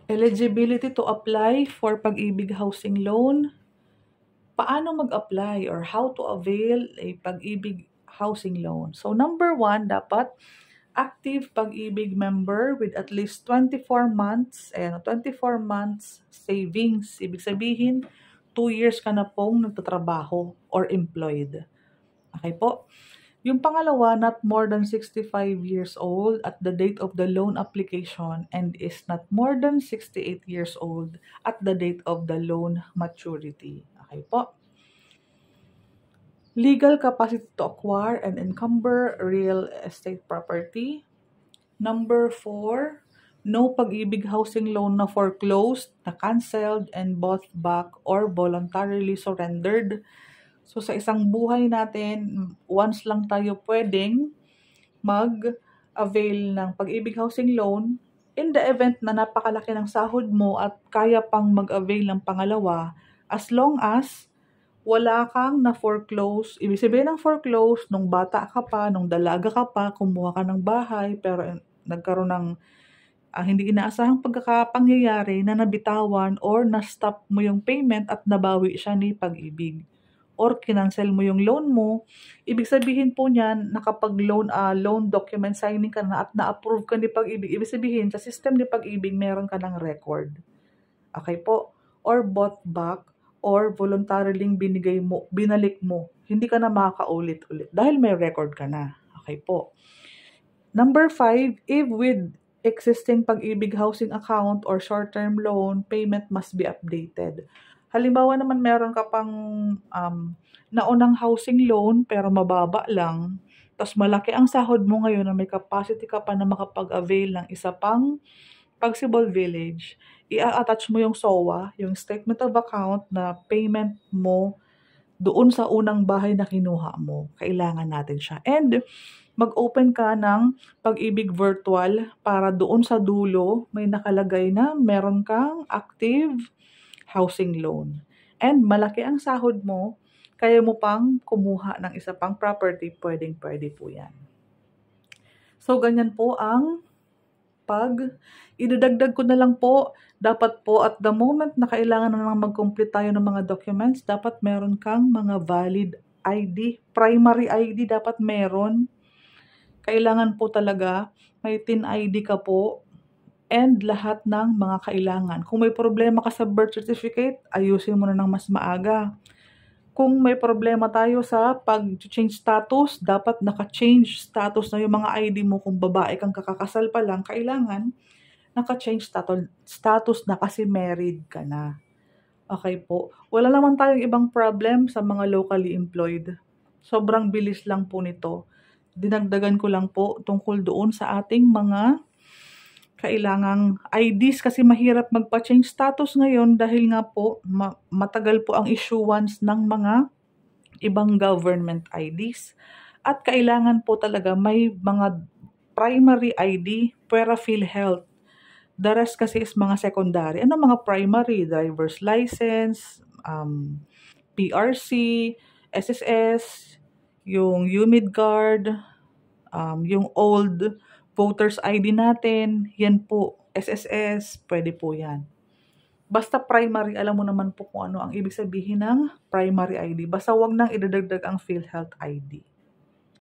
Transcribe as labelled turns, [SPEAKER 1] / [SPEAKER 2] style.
[SPEAKER 1] Eligibility to apply for Pag-ibig Housing Loan. Paano mag-apply or how to avail a Pag-ibig Housing Loan? So number 1, dapat active Pag-ibig member with at least 24 months savings. Ibig sabihin, 2 years ka na pong nagtatrabaho or employed. Okay po? Yung pangalawa, not more than 65 years old at the date of the loan application and is not more than 68 years old at the date of the loan maturity. Okay po? Legal capacity to acquire and encumber real estate property. Number 4, no Pag-ibig Housing Loan na foreclosed, na canceled, and bought back or voluntarily surrendered. So sa isang buhay natin, once lang tayo pwedeng mag-avail ng Pag-ibig Housing Loan. In the event na napakalaki ng sahod mo at kaya pang mag-avail ng pangalawa, as long as wala kang na-foreclose. Ibig sabihin ng foreclose, nung bata ka pa, nung dalaga ka pa, kumuha ka ng bahay, pero nagkaroon ng hindi inaasahang pagkakapangyayari na nabitawan or na-stop mo yung payment at nabawi siya ni Pag-ibig. Or kinancel mo yung loan mo, ibig sabihin po niyan, nakapag-loan document signing ka na at na-approve ka ni Pag-ibig. Ibig sabihin, sa system ni Pag-ibig, meron ka ng record. Okay po? Or bought back, or voluntarily binalik mo. Hindi ka na makakaulit-ulit dahil may record ka na. Okay po. Number 5, if with existing Pag-ibig housing account or short-term loan, payment must be updated. Halimbawa naman meron ka pang naunang housing loan pero mababa lang, tapos malaki ang sahod mo ngayon na may capacity ka pa na makapag-avail ng isa pang Pagsibol Village, i-attach mo yung SOA, yung statement of account na payment mo doon sa unang bahay na kinuha mo. Kailangan natin siya. And mag-open ka ng Pag-ibig Virtual para doon sa dulo may nakalagay na meron kang active housing loan. And malaki ang sahod mo, kaya mo pang kumuha ng isa pang property, pwedeng-pwede po yan. So, ganyan po ang idadagdag ko na lang po, dapat po at the moment na kailangan na lang mag-complete tayo ng mga documents, dapat meron kang mga valid ID, primary ID dapat meron. Kailangan po talaga, may TIN ID ka po, and lahat ng mga kailangan. Kung may problema ka sa birth certificate, ayusin mo na ng mas maaga. Kung may problema tayo sa pag-change status, dapat naka-change status na yung mga ID mo. Kung babae kang kakakasal pa lang, kailangan naka-change status na kasi married ka na. Okay po. Wala naman tayong ibang problem sa mga locally employed. Sobrang bilis lang po nito. Dinagdagan ko lang po tungkol doon sa ating mga kailangang IDs kasi mahirap magpa-change status ngayon dahil nga po matagal po ang issuance ng mga ibang government IDs. At kailangan po talaga may mga primary ID para PhilHealth. The rest kasi is mga secondary. Ano mga primary? Driver's license, PRC, SSS, yung UMID card, yung old voters ID natin, yan po, SSS, pwede po yan. Basta primary, alam mo naman po kung ano ang ibig sabihin ng primary ID. Basta wag nang idadagdag ang PhilHealth ID.